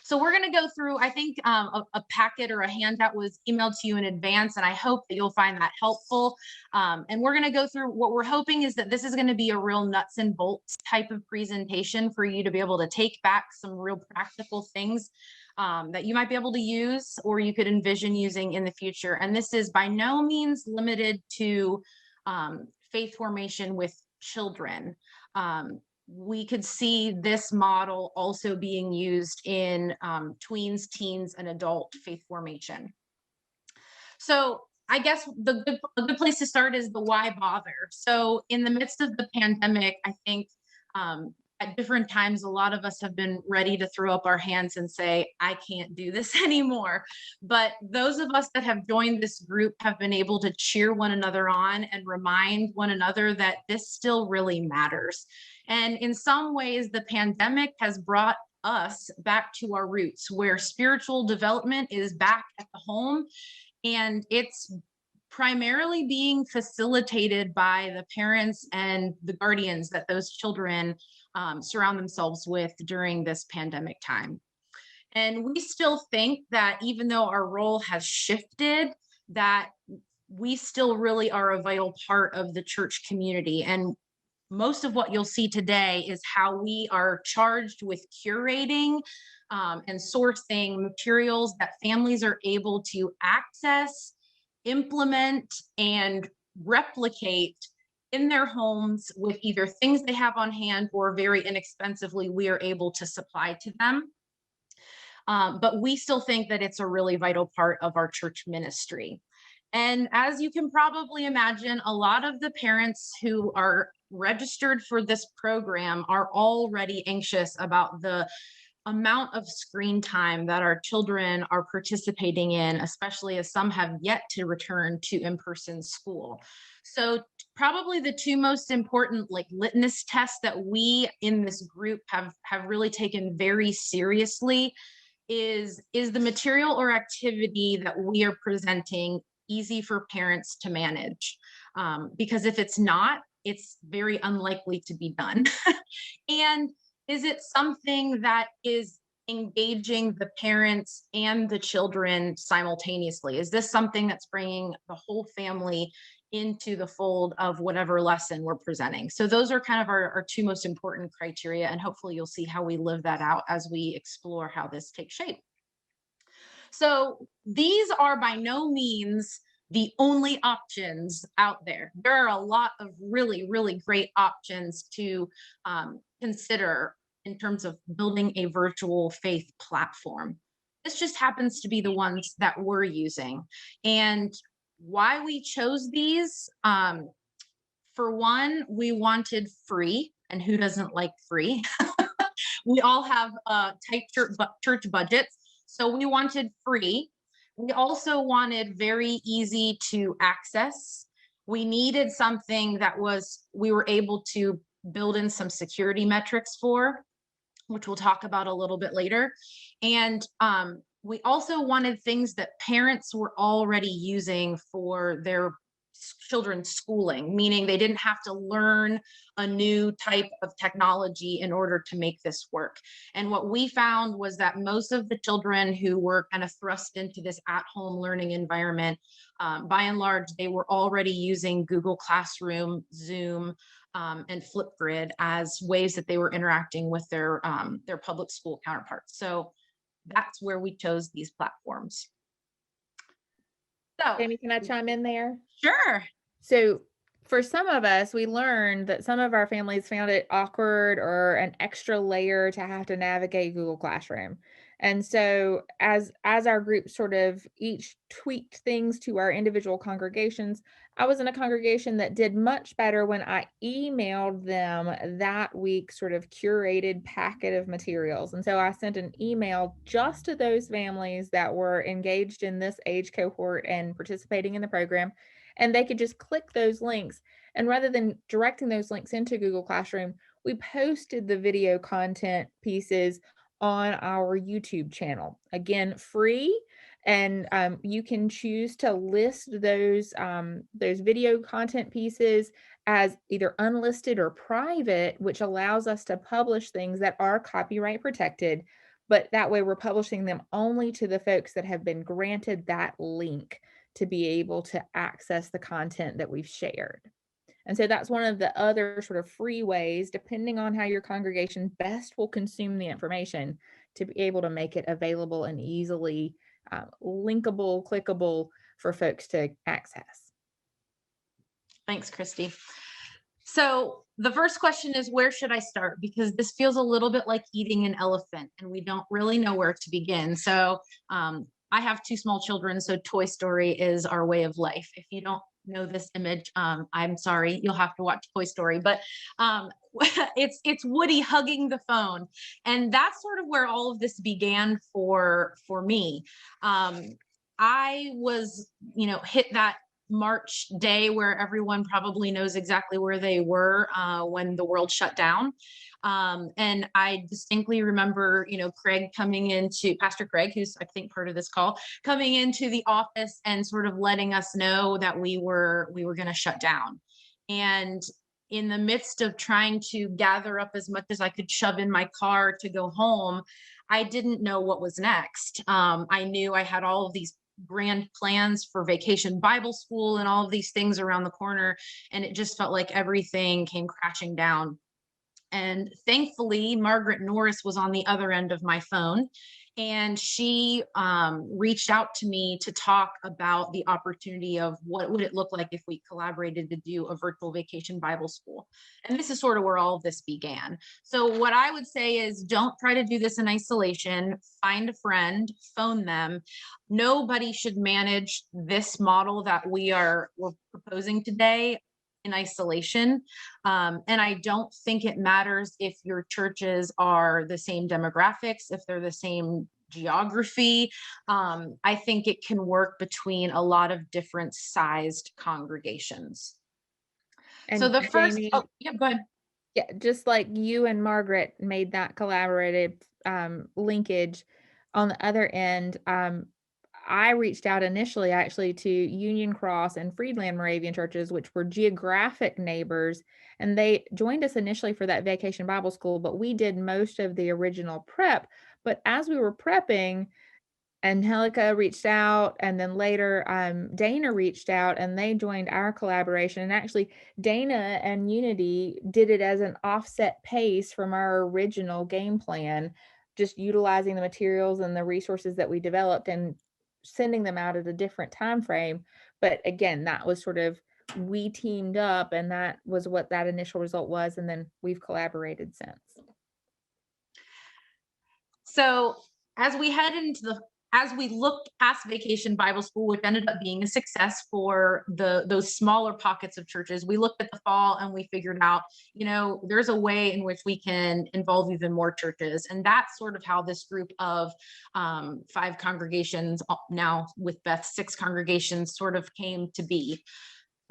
So we're going to go through, I think a packet or a handout was emailed to you in advance, and I hope that you'll find that helpful. And we're going to go through what we're hoping is that this is going to be a real nuts and bolts type of presentation for you to be able to take back some real practical things that you might be able to use or you could envision using in the future. And this is by no means limited to faith formation with children. We could see this model also being used in tweens, teens, and adult faith formation. So I guess a good place to start is the why bother. So in the midst of the pandemic, I think at different times, a lot of us have been ready to throw up our hands and say, I can't do this anymore. But those of us that have joined this group have been able to cheer one another on and remind one another that this still really matters. And in some ways, the pandemic has brought us back to our roots, where spiritual development is back at the home, and it's primarily being facilitated by the parents and the guardians that those children surround themselves with during this pandemic time. And we still think that even though our role has shifted, that we still really are a vital part of the church community. And most of what you'll see today is how we are charged with curating and sourcing materials that families are able to access, implement, and replicate in their homes with either things they have on hand or very inexpensively we are able to supply to them. But we still think that it's a really vital part of our church ministry. And as you can probably imagine, a lot of the parents who are registered for this program are already anxious about the amount of screen time that our children are participating in, especially as some have yet to return to in-person school. So probably the two most important litmus tests that we in this group have really taken very seriously is the material or activity that we are presenting easy for parents to manage? Because if it's not, it's very unlikely to be done. And is it something that is engaging the parents and the children simultaneously? Is this something that's bringing the whole family into the fold of whatever lesson we're presenting? So those are kind of our two most important criteria, and hopefully you'll see how we live that out as we explore how this takes shape. So these are by no means the only options out there. There are a lot of really, really great options to consider in terms of building a virtual faith platform. This just happens to be the ones that we're using. And why we chose these, for one, we wanted free, and who doesn't like free? We all have tight church budgets, so we wanted free. We also wanted very easy to access. We needed something that we were able to build in some security metrics for, which we'll talk about a little bit later. And we also wanted things that parents were already using for their children's schooling, meaning they didn't have to learn a new type of technology in order to make this work. And what we found was that most of the children who were kind of thrust into this at-home learning environment, by and large, they were already using Google Classroom, Zoom, and Flipgrid as ways that they were interacting with their public school counterparts. So that's where we chose these platforms. So, Jamie, can I chime in there? Sure. So for some of us, we learned that some of our families found it awkward or an extra layer to have to navigate Google Classroom. And so as our group sort of each tweaked things to our individual congregations, I was in a congregation that did much better when I emailed them that week sort of curated packet of materials. And so I sent an email just to those families that were engaged in this age cohort and participating in the program, and they could just click those links. And rather than directing those links into Google Classroom, we posted the video content pieces on our YouTube channel. Again, free, and you can choose to list those video content pieces as either unlisted or private, which allows us to publish things that are copyright protected. but that way we're publishing them only to the folks that have been granted that link to be able to access the content that we've shared. And so that's one of the other sort of free ways, depending on how your congregation best will consume the information, to be able to make it available and easily linkable, clickable for folks to access. Thanks, Christy. So the first question is, where should I start? Because this feels a little bit like eating an elephant and we don't really know where to begin. So I have two small children, so Toy Story is our way of life. If you don't know this image, I'm sorry, you'll have to watch Toy Story, but it's Woody hugging the phone. And that's sort of where all of this began for me. I was, hit that March day where everyone probably knows exactly where they were when the world shut down. And I distinctly remember, Craig coming into Pastor Craig, who's I think part of this call, coming into the office and sort of letting us know that we were going to shut down. And in the midst of trying to gather up as much as I could shove in my car to go home, I didn't know what was next. I knew I had all of these grand plans for Vacation Bible School and all of these things around the corner. And it just felt like everything came crashing down. And thankfully, Margaret Norris was on the other end of my phone. And she reached out to me to talk about the opportunity of what would it look like if we collaborated to do a virtual Vacation Bible School. And this is sort of where all of this began. So what I would say is, don't try to do this in isolation. Find a friend, phone them. Nobody should manage this model that we're proposing today in isolation. And I don't think it matters if your churches are the same demographics, if they're the same geography. I think it can work between a lot of different sized congregations. And So the first, Jamie, go ahead. yeah, just like you and Margaret made that collaborative linkage, on the other end, I reached out initially actually to Union Cross and Friedland Moravian churches, which were geographic neighbors, and they joined us initially for that Vacation Bible School, but we did most of the original prep. But as we were prepping, Angelica reached out, and then later Dana reached out, and they joined our collaboration. And actually, Dana and Unity did it as an offset pace from our original game plan, just utilizing the materials and the resources that we developed and sending them out at a different time frame. But again, that was sort of, we teamed up, and that was what that initial result was. And then we've collaborated since. So as we looked past Vacation Bible School, which ended up being a success for those smaller pockets of churches, we looked at the fall and we figured out, there's a way in which we can involve even more churches. And that's sort of how this group of 5 congregations, now with Beth 6 congregations, sort of came to be.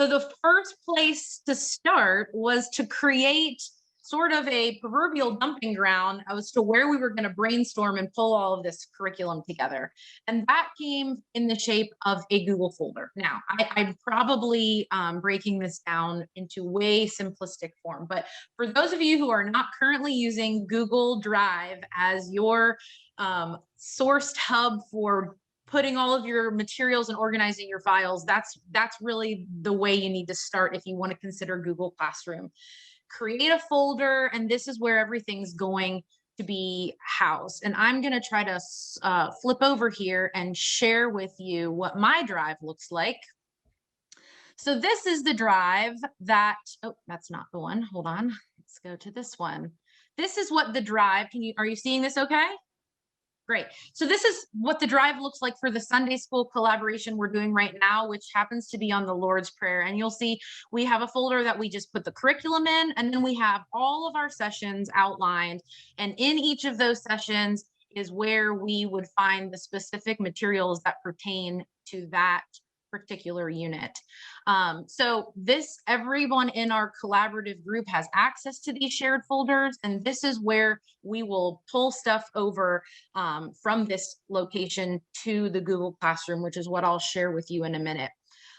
So the first place to start was to create sort of a proverbial dumping ground as to where we were going to brainstorm and pull all of this curriculum together. And that came in the shape of a Google folder. Now, I'm probably breaking this down into way simplistic form, but for those of you who are not currently using Google Drive as your sourced hub for putting all of your materials and organizing your files, that's really the way you need to start if you want to consider Google Classroom. Create a folder, and this is where everything's going to be housed. And I'm going to try to flip over here and share with you what my drive looks like. So this is the drive that, oh, that's not the one. Hold on. Let's go to this one. This is what the drive, are you seeing this okay? Great. So this is what the drive looks like for the Sunday school collaboration we're doing right now, which happens to be on the Lord's Prayer. And you'll see we have a folder that we just put the curriculum in, and then we have all of our sessions outlined. And in each of those sessions is where we would find the specific materials that pertain to that particular unit. So everyone in our collaborative group has access to these shared folders, and this is where we will pull stuff over from this location to the Google Classroom, which is what I'll share with you in a minute.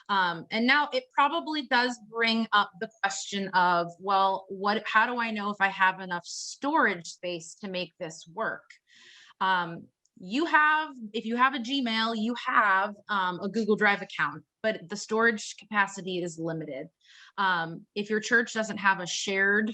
And now it probably does bring up the question of, well, how do I know if I have enough storage space to make this work? If you have a Gmail, you have a Google Drive account, but the storage capacity is limited. If your church doesn't have a shared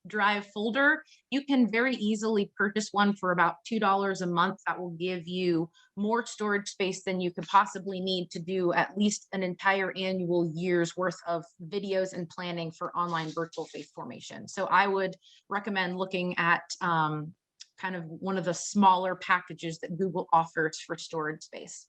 drive folder, you can very easily purchase one for about $2 a month. That will give you more storage space than you could possibly need to do at least an entire annual year's worth of videos and planning for online virtual faith formation. So I would recommend looking at kind of one of the smaller packages that Google offers for storage space.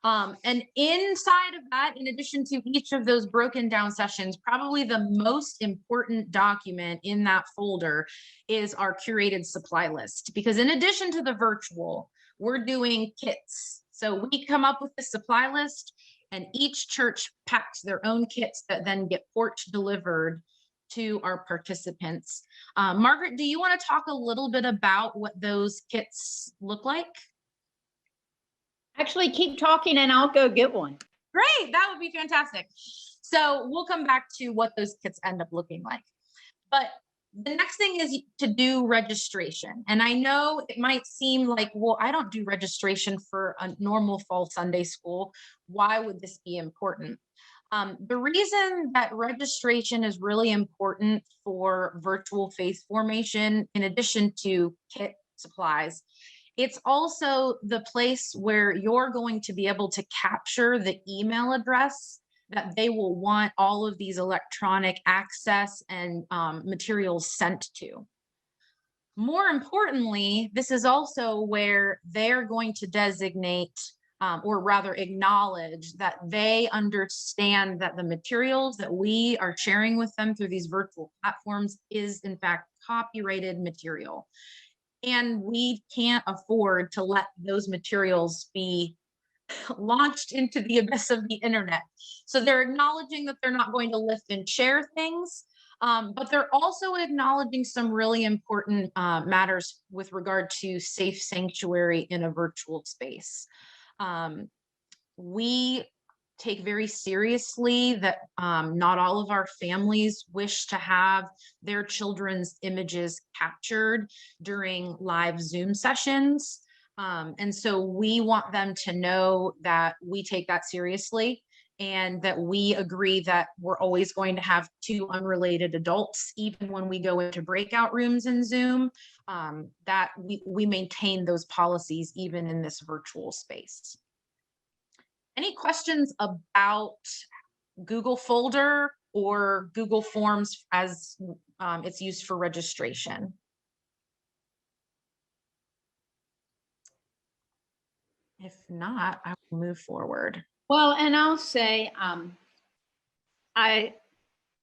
And inside of that, in addition to each of those broken down sessions, probably the most important document in that folder is our curated supply list. Because in addition to the virtual, we're doing kits. So we come up with the supply list, and each church packs their own kits that then get porch delivered to our participants. Margaret, do you want to talk a little bit about what those kits look like? Actually, keep talking and I'll go get one. Great, that would be fantastic. So we'll come back to what those kits end up looking like. But the next thing is to do registration. And I know it might seem like, well, I don't do registration for a normal fall Sunday school. Why would this be important? The reason that registration is really important for virtual faith formation, in addition to kit supplies, it's also the place where you're going to be able to capture the email address that they will want all of these electronic access and materials sent to. More importantly, this is also where they're going to designate or rather acknowledge that they understand that the materials that we are sharing with them through these virtual platforms is in fact copyrighted material. And we can't afford to let those materials be launched into the abyss of the internet. So they're acknowledging that they're not going to lift and share things, but they're also acknowledging some really important matters with regard to safe sanctuary in a virtual space. We take very seriously that not all of our families wish to have their children's images captured during live Zoom sessions. And so we want them to know that we take that seriously and that we agree that we're always going to have two unrelated adults, even when we go into breakout rooms in Zoom, that we maintain those policies even in this virtual space. Any questions about Google folder or Google Forms as it's used for registration? If not, I will move forward. Well, and I'll say, I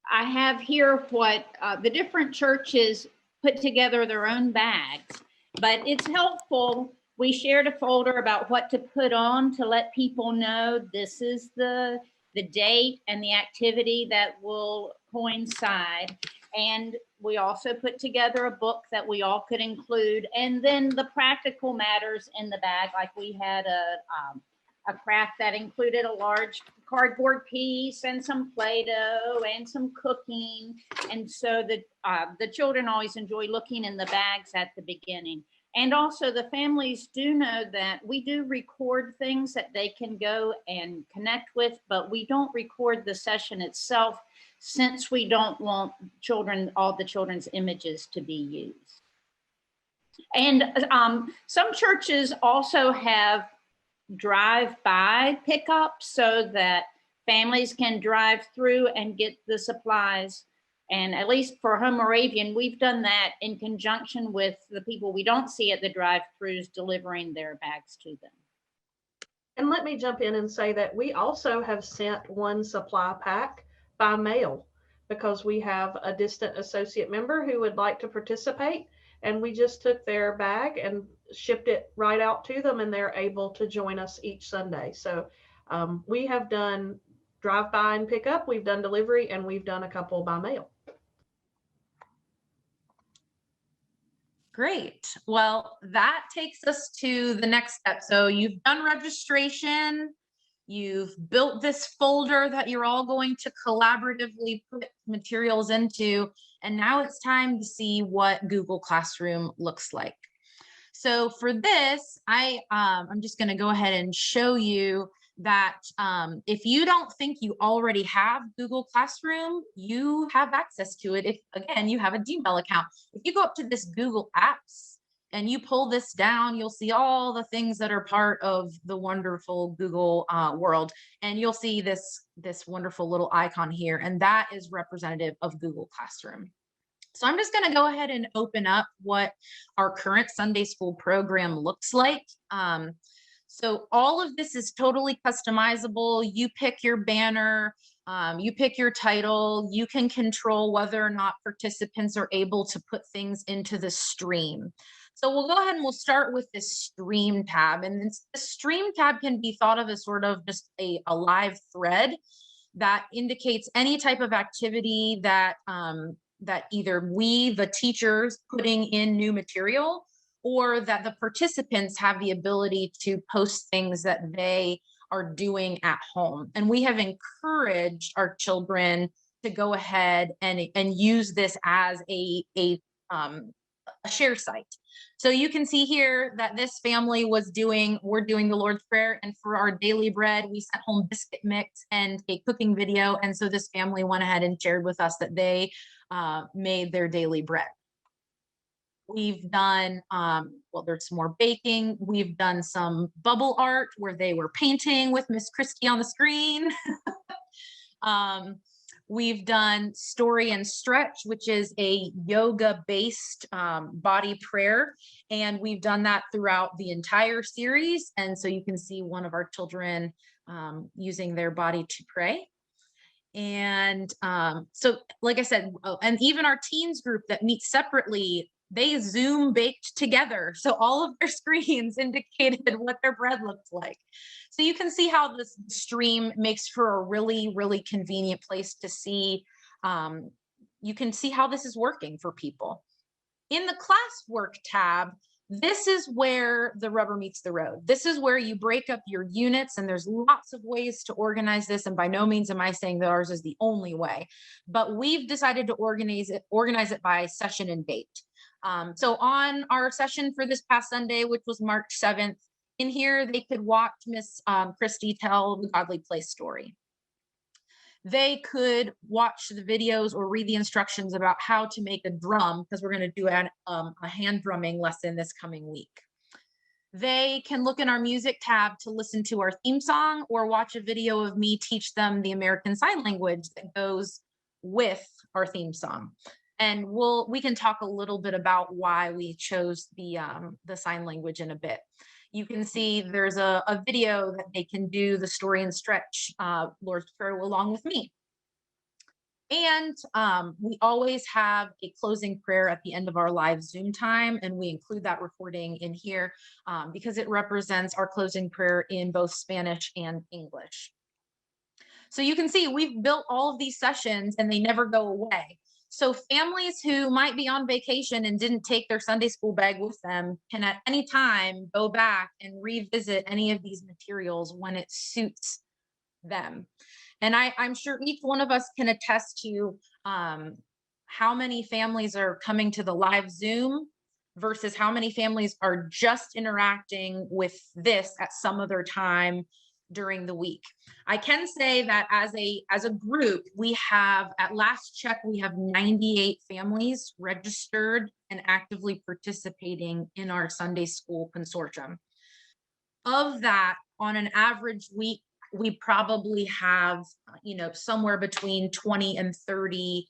have here what the different churches put together their own bags, but it's helpful. We shared a folder about what to put on to let people know this is the date and the activity that will coincide. And we also put together a book that we all could include. And then the practical matters in the bag, like we had a craft that included a large cardboard piece and some Play-Doh and some cooking. And so the children always enjoy looking in the bags at the beginning. And also the families do know that we do record things that they can go and connect with, but we don't record the session itself since we don't want all the children's images to be used. And some churches also have drive-by pickup so that families can drive through and get the supplies. And at least for Home Moravian, we've done that in conjunction with the people we don't see at the drive-throughs delivering their bags to them. And let me jump in and say that we also have sent one supply pack by mail because we have a distant associate member who would like to participate. And we just took their bag and shipped it right out to them, and they're able to join us each Sunday. So we have done drive-by and pick up, we've done delivery, and we've done a couple by mail. Great. Well, that takes us to the next step. So you've done registration, you've built this folder that you're all going to collaboratively put materials into, and now it's time to see what Google Classroom looks like. So for this, I'm just going to go ahead and show you that if you don't think you already have Google Classroom, you have access to it. If, again, you have a Gmail account. If you go up to this Google Apps and you pull this down, you'll see all the things that are part of the wonderful Google world. And you'll see this wonderful little icon here, and that is representative of Google Classroom. So I'm just going to go ahead and open up what our current Sunday school program looks like. So all of this is totally customizable. You pick your banner, you pick your title, you can control whether or not participants are able to put things into the stream. So we'll go ahead and we'll start with this stream tab. And the stream tab can be thought of as sort of just a live thread that indicates any type of activity that that either we, the teachers, putting in new material, or that the participants have the ability to post things that they are doing at home. And we have encouraged our children to go ahead and use this as a share site. So you can see here that this family we're doing the Lord's Prayer, and for our daily bread, we sent home biscuit mix and a cooking video. And so this family went ahead and shared with us that they made their daily bread. We've done, well, there's some more baking. We've done some bubble art where they were painting with Miss Christie on the screen. We've done story and stretch, which is a yoga-based body prayer. And we've done that throughout the entire series. And so you can see one of our children using their body to pray. And so, like I said, and even our teens group that meets separately, they Zoom baked together. So all of their screens indicated what their bread looked like. So you can see how this stream makes for a really, really convenient place to see. You can see how this is working for people. In the classwork tab, this is where the rubber meets the road. This is where you break up your units, and there's lots of ways to organize this. And by no means am I saying that ours is the only way, but we've decided to organize it by session and date. So on our session for this past Sunday, which was March 7th, in here, they could watch Miss Christie tell the Godly Place story. They could watch the videos or read the instructions about how to make a drum, because we're going to do a hand drumming lesson this coming week. They can look in our music tab to listen to our theme song, or watch a video of me teach them the American Sign Language that goes with our theme song. And we can talk a little bit about why we chose the sign language in a bit. You can see there's a video that they can do the story and stretch Lord's Prayer along with me. And we always have a closing prayer at the end of our live Zoom time, and we include that recording in here because it represents our closing prayer in both Spanish and English. So you can see we've built all of these sessions and they never go away. So families who might be on vacation and didn't take their Sunday school bag with them can at any time go back and revisit any of these materials when it suits them. And I'm sure each one of us can attest to how many families are coming to the live Zoom versus how many families are just interacting with this at some other time during the week. I can say that as a group, we have, at last check, we have 98 families registered and actively participating in our Sunday school consortium. Of that, on an average week, we probably have, somewhere between 20 and 30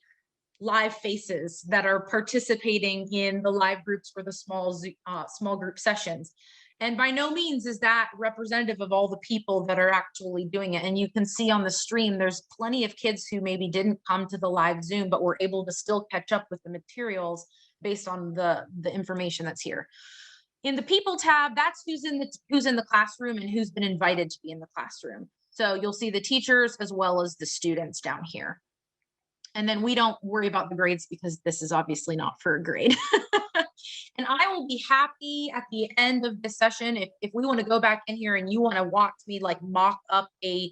live faces that are participating in the live groups for the small group sessions. And by no means is that representative of all the people that are actually doing it. And you can see on the stream, there's plenty of kids who maybe didn't come to the live Zoom, but were able to still catch up with the materials based on the information that's here. In the people tab, that's who's in the classroom and who's been invited to be in the classroom. So you'll see the teachers as well as the students down here. And then we don't worry about the grades because this is obviously not for a grade. And I will be happy at the end of this session, if we want to go back in here and you want to watch me like mock up a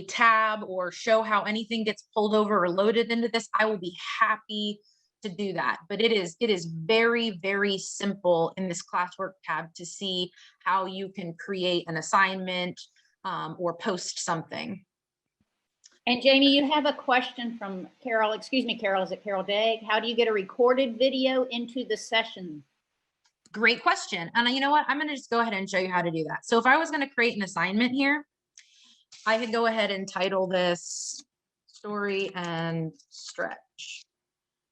tab or show how anything gets pulled over or loaded into this, I will be happy to do that. But it is very, very simple in this classwork tab to see how you can create an assignment or post something. And Jamie, you have a question from Carol. Excuse me, Carol, is it Carol Dagg? How do you get a recorded video into the session? Great question. And you know what? I'm going to just go ahead and show you how to do that. So if I was going to create an assignment here, I could go ahead and title this Story and Stretch.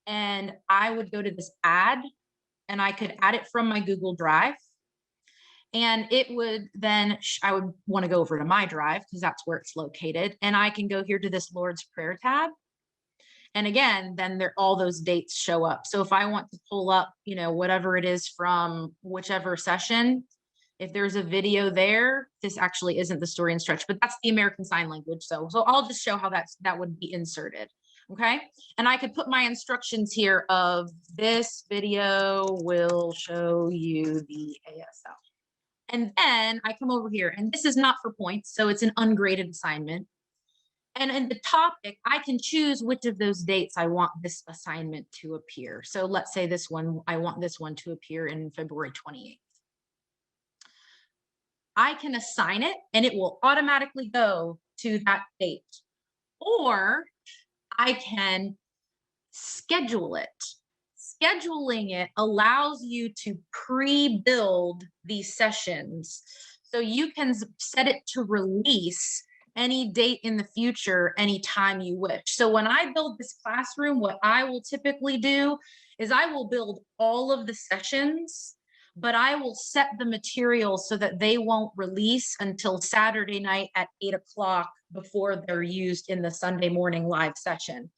And I would go to this add, and I could add it from my Google Drive. And it would then, I would want to go over to my drive because that's where it's located. And I can go here to this Lord's Prayer tab. And again, then all those dates show up. So if I want to pull up, you know, whatever it is from whichever session, if there's a video there, this actually isn't the Story and Stretch, but that's the American Sign Language. So I'll just show how that would be inserted. Okay. And I could put my instructions here of this video will show you the ASL. And then I come over here, and this is not for points, so it's an ungraded assignment. And in the topic, I can choose which of those dates I want this assignment to appear. So let's say this one, I want this one to appear in February 28th. I can assign it, and it will automatically go to that date. Or I can schedule it. Scheduling it allows you to pre-build these sessions. So you can set it to release any date in the future, anytime you wish. So when I build this classroom, what I will typically do is I will build all of the sessions, but I will set the materials so that they won't release until Saturday night at 8 o'clock before they're used in the Sunday morning live session.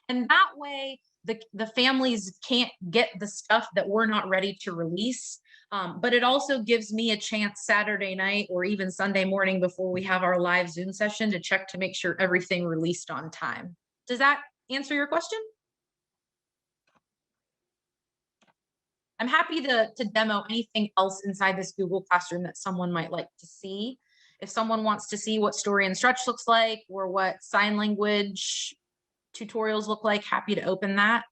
And that way, the families can't get the stuff that we're not ready to release. But it also gives me a chance Saturday night or even Sunday morning before we have our live Zoom session to check to make sure everything released on time. Does that answer your question? I'm happy to demo anything else inside this Google Classroom that someone might like to see. If someone wants to see what Story and Stretch looks like or what sign language tutorials look like, happy to open that.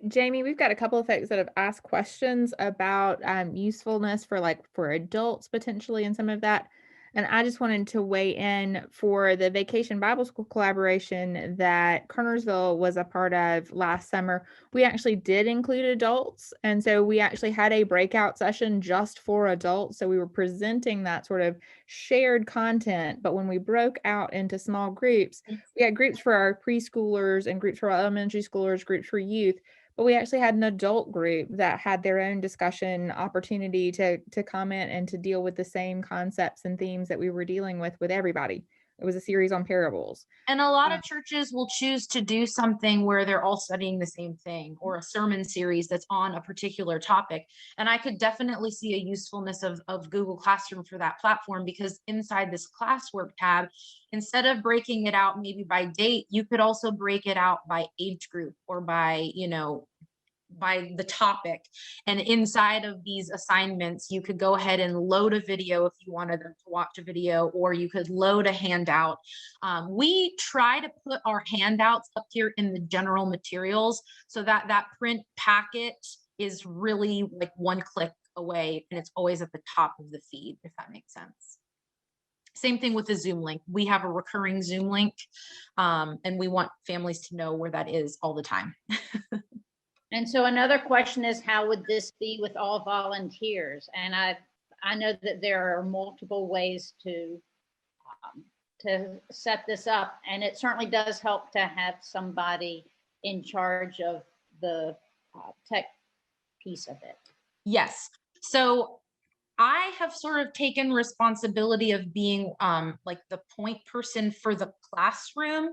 Jamie, we've got a couple of folks that have asked questions about usefulness for adults potentially and some of that. And I just wanted to weigh in for the Vacation Bible School collaboration that Kernersville was a part of last summer. We actually did include adults. And so we actually had a breakout session just for adults. So we were presenting that sort of shared content. But when we broke out into small groups, we had groups for our preschoolers and groups for our elementary schoolers, groups for youth. But we actually had an adult group that had their own discussion opportunity to comment and to deal with the same concepts and themes that we were dealing with everybody. It was a series on parables. And a lot of churches will choose to do something where they're all studying the same thing, or a sermon series that's on a particular topic. And I could definitely see a usefulness of Google Classroom for that platform, because inside this classwork tab, instead of breaking it out maybe by date, you could also break it out by age group or by, by the topic. And inside of these assignments, you could go ahead and load a video if you wanted them to watch a video, or you could load a handout. We try to put our handouts up here in the general materials so that that print packet is really like one click away, and it's always at the top of the feed, if that makes sense. Same thing with the Zoom link. We have a recurring Zoom link, and we want families to know where that is all the time. And so another question is, how would this be with all volunteers? And I know that there are multiple ways to set this up, and it certainly does help to have somebody in charge of the tech piece of it. Yes. So I have sort of taken responsibility of being like the point person for the classroom.